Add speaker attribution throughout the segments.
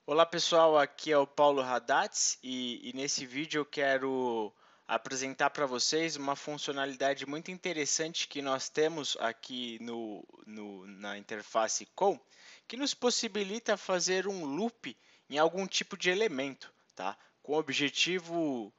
Speaker 1: Olá pessoal, aqui é o Paulo Haddad e nesse vídeo eu quero apresentar para vocês uma funcionalidade muito interessante que nós temos aqui na interface com, que nos possibilita fazer um loop em algum tipo de elemento, tá? Com o objetivo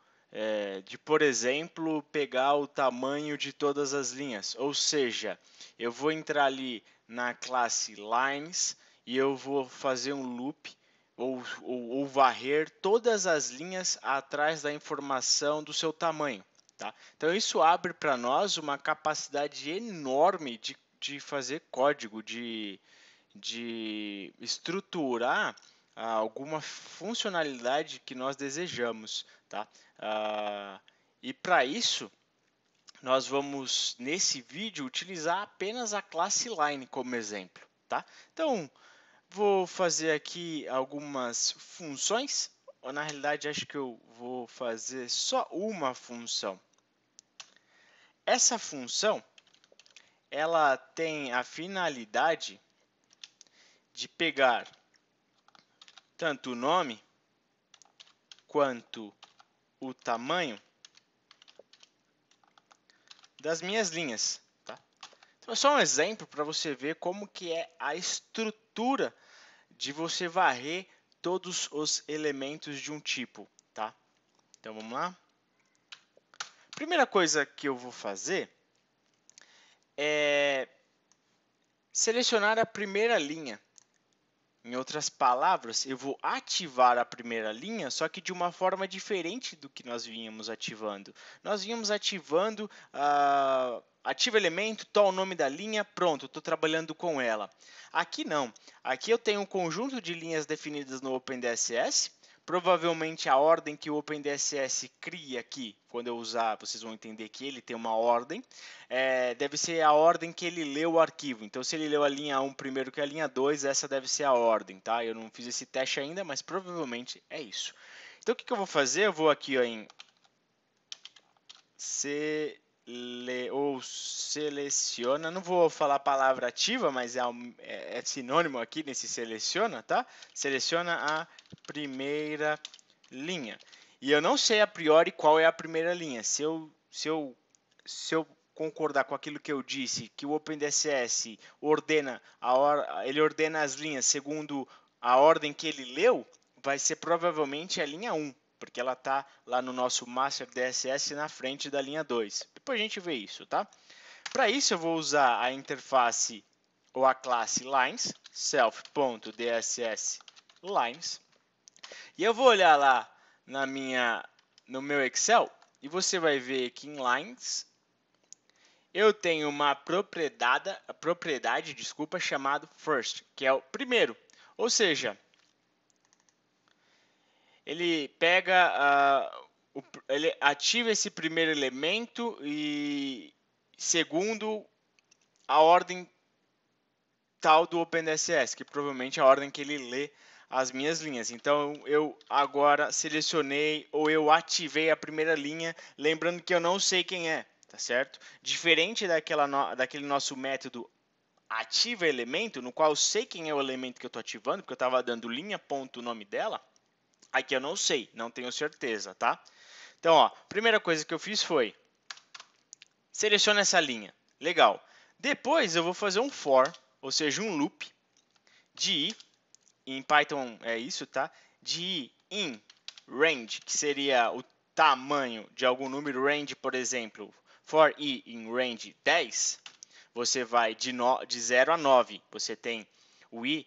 Speaker 1: de, por exemplo, pegar o tamanho de todas as linhas, ou seja, eu vou entrar ali na classe Lines e eu vou fazer um loop ou varrer todas as linhas atrás da informação do seu tamanho. Tá? Então, isso abre para nós uma capacidade enorme de fazer código, de estruturar alguma funcionalidade que nós desejamos. Tá? E para isso, nós vamos, nesse vídeo, utilizar apenas a classe Line como exemplo. Tá? Então, vou fazer aqui algumas funções, ou na realidade acho que eu vou fazer só uma função. Essa função, ela tem a finalidade de pegar tanto o nome quanto o tamanho das minhas linhas. Tá? Então é só um exemplo para você ver como que é a estrutura de você varrer todos os elementos de um tipo. Tá? Então vamos lá. Primeira coisa que eu vou fazer é selecionar a primeira linha. Em outras palavras, eu vou ativar a primeira linha, só que de uma forma diferente do que nós vínhamos ativando. Nós vínhamos ativando, ativa elemento, tal o nome da linha, pronto, estou trabalhando com ela. Aqui não. Aqui eu tenho um conjunto de linhas definidas no OpenDSS. Provavelmente a ordem que o OpenDSS cria aqui, quando eu usar, vocês vão entender que ele tem uma ordem, deve ser a ordem que ele leu o arquivo. Então, se ele leu a linha 1 primeiro que a linha 2, essa deve ser a ordem, tá? Eu não fiz esse teste ainda, mas provavelmente é isso. Então, o que eu vou fazer? Eu vou aqui ó, em seleciona, não vou falar a palavra ativa, mas é sinônimo aqui nesse seleciona, tá? Seleciona a primeira linha. E eu não sei a priori qual é a primeira linha. Se eu concordar com aquilo que eu disse, que o OpenDSS ele ordena as linhas segundo a ordem que ele leu, vai ser provavelmente a linha 1, porque ela está lá no nosso master DSS na frente da linha 2. Depois a gente vê isso, tá? Para isso eu vou usar a interface ou a classe lines, self.dss lines, e eu vou olhar lá no meu Excel e você vai ver que em lines eu tenho uma propriedade chamada first, que é o primeiro. Ou seja, ele pega, ele ativa esse primeiro elemento e segundo a ordem tal do OpenDSS, que provavelmente é a ordem que ele lê as minhas linhas. Então, eu agora selecionei ou eu ativei a primeira linha, lembrando que eu não sei quem é, tá certo? Diferente daquele nosso método ativa elemento, no qual eu sei quem é o elemento que eu estou ativando, porque eu estava dando linha ponto o nome dela, aqui eu não sei, não tenho certeza, tá? Então, ó, primeira coisa que eu fiz foi seleciona essa linha. Legal. Depois eu vou fazer um for, ou seja, um loop de em Python é isso, tá? De in range, que seria o tamanho de algum número, range, por exemplo, for i in range 10, você vai de 0 a 9. Você tem o i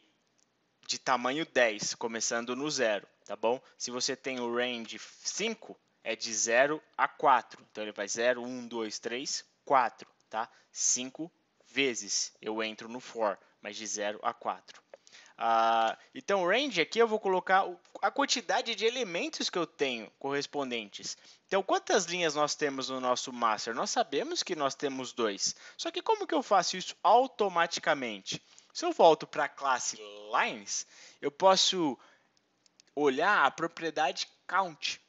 Speaker 1: de tamanho 10, começando no 0, tá bom? Se você tem o range 5, é de 0 a 4. Então, ele vai 0, 1, 2, 3, 4, tá? 5 vezes eu entro no for, mas de 0 a 4. Então, range aqui eu vou colocar a quantidade de elementos que eu tenho correspondentes. Então, quantas linhas nós temos no nosso master? Nós sabemos que nós temos 2. Só que como que eu faço isso automaticamente? Se eu volto para a classe lines, eu posso olhar a propriedade count,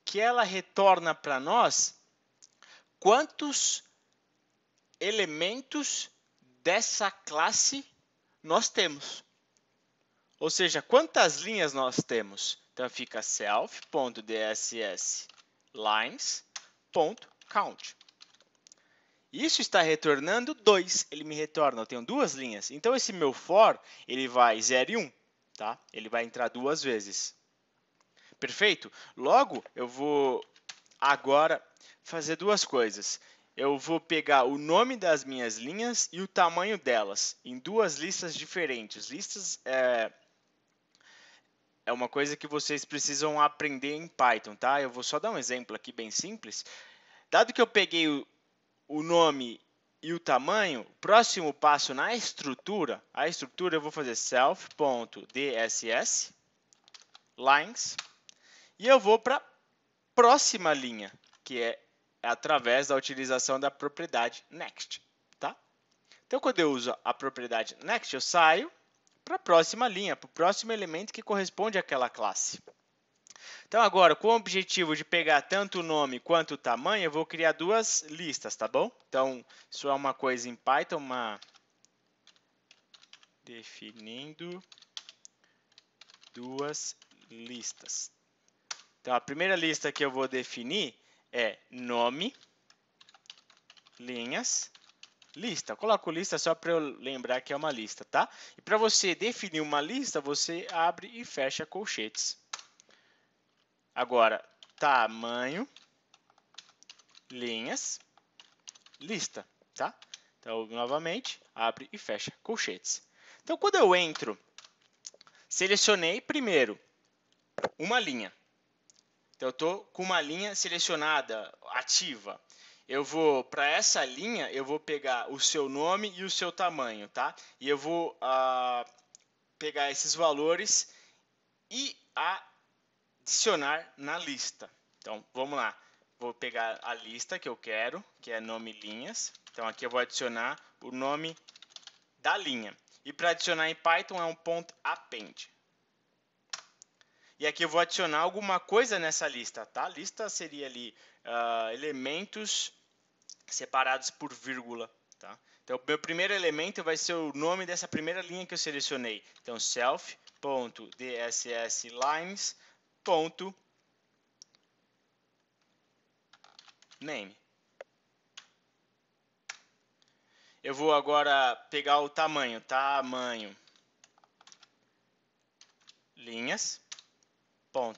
Speaker 1: que ela retorna para nós quantos elementos dessa classe nós temos. Ou seja, quantas linhas nós temos? Então fica self.dss_lines.count. Isso está retornando 2. Ele me retorna, eu tenho duas linhas. Então esse meu for, ele vai 0 e 1, tá? Ele vai entrar duas vezes. Perfeito? Logo, eu vou agora fazer duas coisas. Eu vou pegar o nome das minhas linhas e o tamanho delas em duas listas diferentes. Listas é uma coisa que vocês precisam aprender em Python, tá? Eu vou só dar um exemplo aqui bem simples. Dado que eu peguei o nome e o tamanho, o próximo passo na estrutura, eu vou fazer self.dss lines e eu vou para a próxima linha, que é através da utilização da propriedade next, tá? Então, quando eu uso a propriedade next, eu saio para a próxima linha, para o próximo elemento que corresponde àquela classe. Então, agora, com o objetivo de pegar tanto o nome quanto o tamanho, eu vou criar duas listas, tá bom? Então, isso é uma coisa em Python, definindo duas listas. Então, a primeira lista que eu vou definir é nome, linhas, lista. Eu coloco lista só para eu lembrar que é uma lista, tá? E para você definir uma lista, você abre e fecha colchetes. Agora, tamanho, linhas, lista, tá? Então, novamente, abre e fecha colchetes. Então, quando eu entro, selecionei primeiro uma linha. Então, eu estou com uma linha selecionada, ativa. Eu vou, para essa linha, eu vou pegar o seu nome e o seu tamanho, tá? E eu vou pegar esses valores e adicionar na lista. Então, vamos lá. Vou pegar a lista que eu quero, que é nome linhas. Então, aqui eu vou adicionar o nome da linha. E para adicionar em Python é um .append. E aqui eu vou adicionar alguma coisa nessa lista, tá? Lista seria ali elementos separados por vírgula, tá? Então, o meu primeiro elemento vai ser o nome dessa primeira linha que eu selecionei. Então, self.dss_lines.name. Eu vou agora pegar o tamanho, linhas,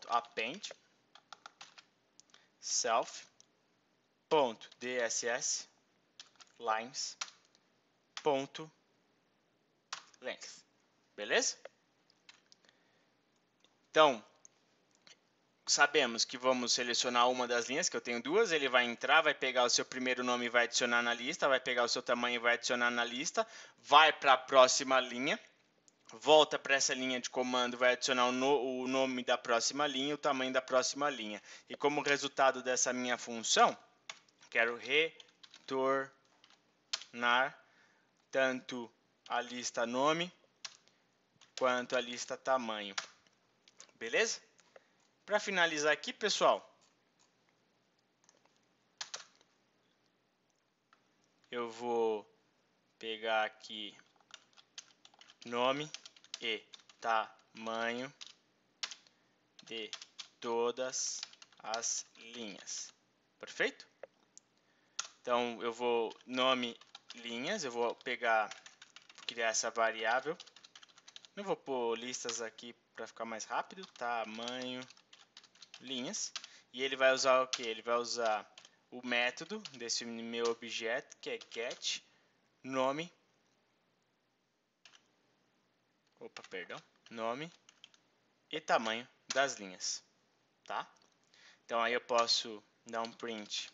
Speaker 1: .append, self.dss lines.length. Beleza? Então, sabemos que vamos selecionar uma das linhas, que eu tenho duas, ele vai entrar, vai pegar o seu primeiro nome e vai adicionar na lista, vai pegar o seu tamanho e vai adicionar na lista, vai para a próxima linha, volta para essa linha de comando, vai adicionar o nome da próxima linha e o tamanho da próxima linha. E como resultado dessa minha função, quero retornar tanto a lista nome quanto a lista tamanho. Beleza? Para finalizar aqui, pessoal, eu vou pegar aqui nome e tamanho de todas as linhas. Perfeito? Então, eu vou nome linhas, eu vou criar essa variável. Eu vou pôr listas aqui para ficar mais rápido, tamanho linhas. E ele vai usar o que? Ele vai usar o método desse meu objeto, que é get nome. Nome e tamanho das linhas, tá? Então aí eu posso dar um print.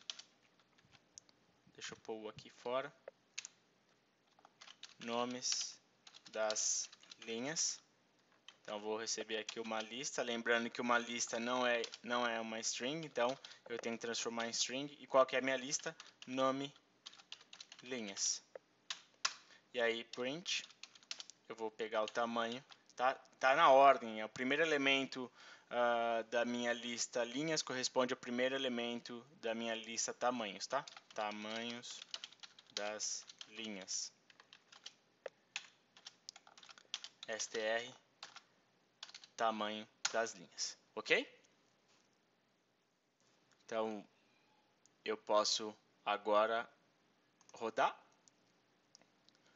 Speaker 1: Deixa eu pôr aqui fora. Nomes das linhas. Então, vou receber aqui uma lista, lembrando que uma lista não é uma string, então eu tenho que transformar em string. E qual que é a minha lista? Nome, linhas. E aí, print, eu vou pegar o tamanho, tá na ordem, é o primeiro elemento da minha lista linhas, corresponde ao primeiro elemento da minha lista tamanhos, tá? Tamanhos das linhas. str tamanho das linhas, ok? Então, eu posso agora rodar.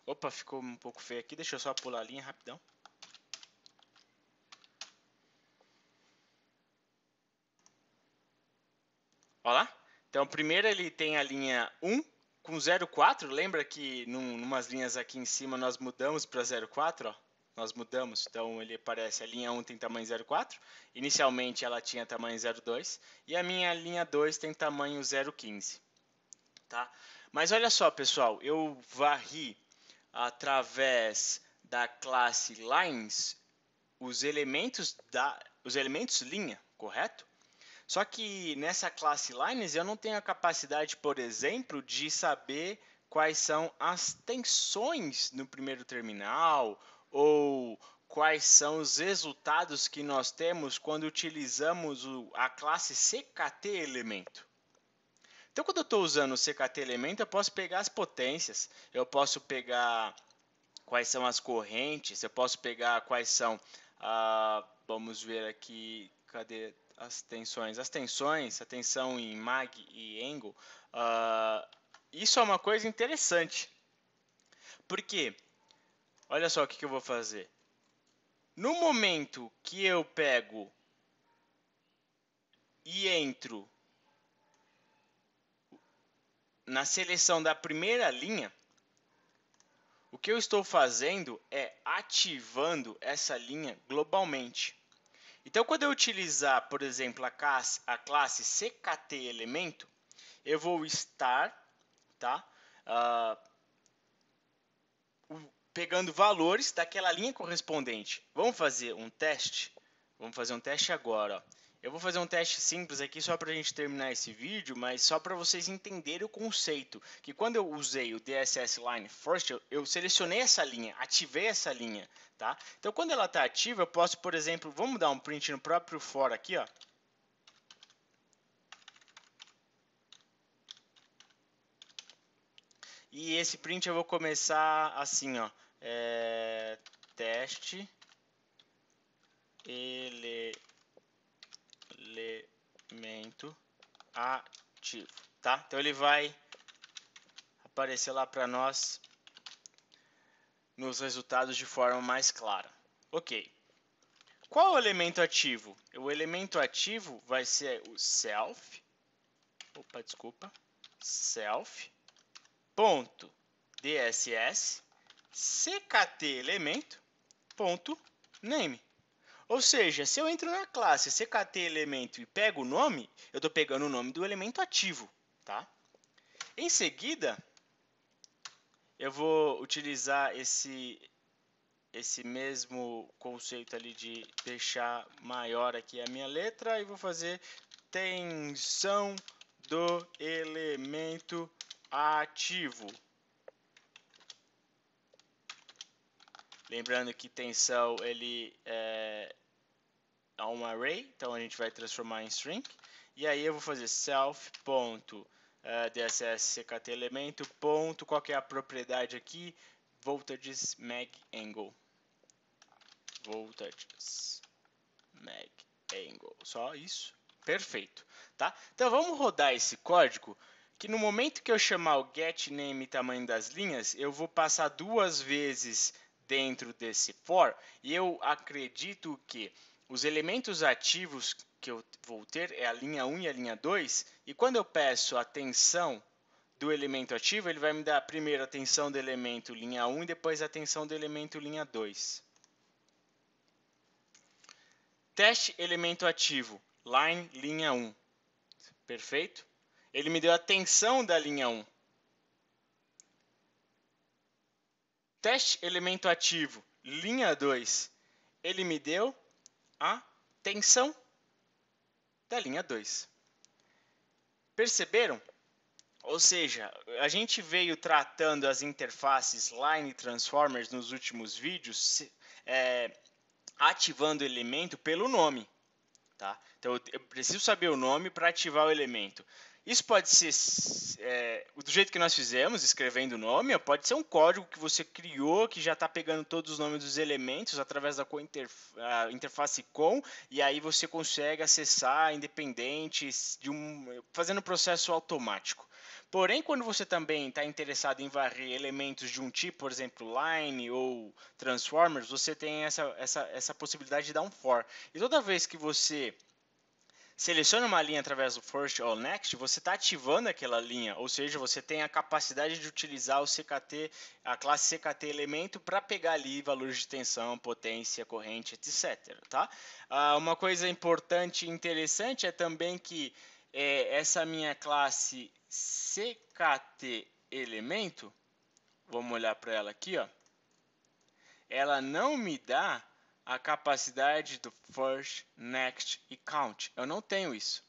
Speaker 1: Opa, ficou um pouco feio aqui, deixa eu só pular a linha rapidão. Olha lá. Então, primeiro ele tem a linha 1 com 0,4. Lembra que numas linhas aqui em cima nós mudamos para 0,4, ó? Nós mudamos, então ele aparece, a linha 1 tem tamanho 0,4. Inicialmente ela tinha tamanho 0,2 e a minha linha 2 tem tamanho 0,15, tá? Mas olha só, pessoal, eu varri através da classe lines os elementos linha, correto? Só que nessa classe lines eu não tenho a capacidade, por exemplo, de saber quais são as tensões no primeiro terminal ou quais são os resultados que nós temos quando utilizamos a classe CKT elemento. Então, quando eu estou usando o CKT elemento, eu posso pegar as potências, eu posso pegar quais são as correntes, eu posso pegar quais são, vamos ver aqui, cadê as tensões? As tensões, a tensão em mag e angle, isso é uma coisa interessante, porque, olha só o que eu vou fazer. No momento que eu pego e entro na seleção da primeira linha, o que eu estou fazendo é ativando essa linha globalmente. Então, quando eu utilizar, por exemplo, a classe CKT elemento, eu vou estar, tá, pegando valores daquela linha correspondente. Vamos fazer um teste? Vamos fazer um teste agora. Ó. Eu vou fazer um teste simples aqui só para a gente terminar esse vídeo, mas só para vocês entenderem o conceito. Que quando eu usei o DSS Line First, eu selecionei essa linha, ativei essa linha. Tá? Então, quando ela está ativa, eu posso, por exemplo, vamos dar um print no próprio for aqui. Ó. E esse print eu vou começar assim, ó. Teste elemento ativo, tá? Então ele vai aparecer lá para nós nos resultados de forma mais clara. Ok. Qual é o elemento ativo? O elemento ativo vai ser o self, ponto DSS CKT elemento ponto name. Ou seja, se eu entro na classe CKT elemento e pego o nome, eu estou pegando o nome do elemento ativo, tá? Em seguida, eu vou utilizar esse mesmo conceito ali de deixar maior aqui a minha letra e vou fazer tensão do elemento ativo. Lembrando que tensão ele é um array, então a gente vai transformar em string. E aí eu vou fazer self.dss CKT elemento ponto, qual que é a propriedade aqui? Voltages mag angle. Voltages mag angle. Só isso. Perfeito. Tá? Então vamos rodar esse código que no momento que eu chamar o getName tamanho das linhas, eu vou passar duas vezes dentro desse for e eu acredito que os elementos ativos que eu vou ter é a linha 1 e a linha 2 e quando eu peço a tensão do elemento ativo, ele vai me dar primeiro a tensão do elemento linha 1 e depois a tensão do elemento linha 2. Teste elemento ativo, line linha 1. Perfeito? Ele me deu a tensão da linha 1. Teste elemento ativo, linha 2. Ele me deu a tensão da linha 2. Perceberam? Ou seja, a gente veio tratando as interfaces Line Transformers nos últimos vídeos, ativando o elemento pelo nome. Tá? Então, eu preciso saber o nome para ativar o elemento. Isso pode ser do jeito que nós fizemos, escrevendo o nome, ou pode ser um código que você criou, que já está pegando todos os nomes dos elementos através da interface com, e aí você consegue acessar independente, fazendo um processo automático. Porém, quando você também está interessado em varrer elementos de um tipo, por exemplo, line ou transformers, você tem essa possibilidade de dar um for. E toda vez que você seleciona uma linha através do first ou next, você está ativando aquela linha, ou seja, você tem a capacidade de utilizar o CKT, a classe CKT elemento para pegar ali valores de tensão, potência, corrente, etc. Tá? Uma coisa importante e interessante é também que essa minha classe CKT elemento, vamos olhar para ela aqui, ó, ela não me dá a capacidade do first, next e count. Eu não tenho isso.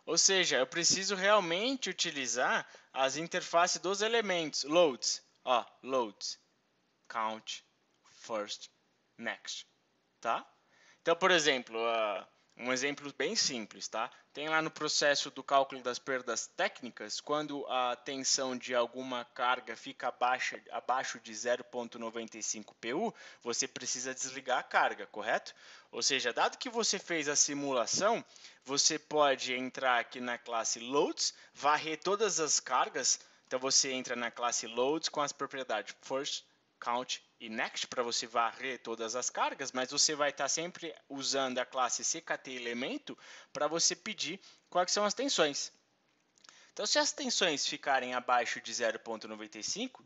Speaker 1: Ou seja, eu preciso realmente utilizar as interfaces dos elementos. Loads, ó, loads, count, first, next, tá? Então, por exemplo, um exemplo bem simples, tá? Tem lá no processo do cálculo das perdas técnicas, quando a tensão de alguma carga fica abaixo de 0,95 PU, você precisa desligar a carga, correto? Ou seja, dado que você fez a simulação, você pode entrar aqui na classe Loads, varrer todas as cargas. Então, você entra na classe Loads com as propriedades First, Count e Next para você varrer todas as cargas, mas você vai estar sempre usando a classe CKT elemento para você pedir quais são as tensões. Então, se as tensões ficarem abaixo de 0,95,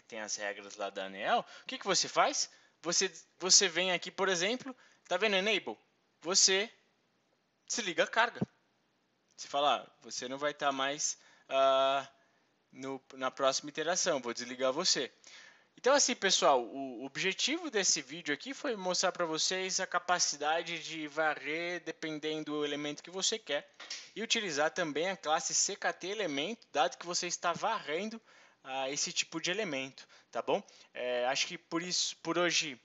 Speaker 1: tem as regras lá da ANEEL, o que você faz? Você vem aqui, por exemplo, tá vendo Enable? Você desliga a carga. Você fala, você não vai estar mais na próxima iteração, vou desligar você. Então, assim, pessoal, o objetivo desse vídeo aqui foi mostrar para vocês a capacidade de varrer dependendo do elemento que você quer e utilizar também a classe CKT elemento, dado que você está varrendo esse tipo de elemento, tá bom? Acho que por hoje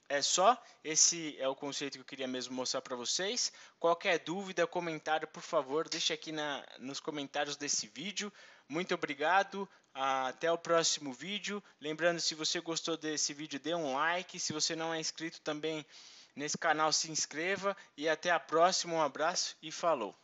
Speaker 1: é só. Esse é o conceito que eu queria mesmo mostrar para vocês. Qualquer dúvida, comentário, por favor, deixe aqui nos comentários desse vídeo. Muito obrigado. Até o próximo vídeo. Lembrando, se você gostou desse vídeo, dê um like. Se você não é inscrito também nesse canal, se inscreva. E até a próxima. Um abraço e falou!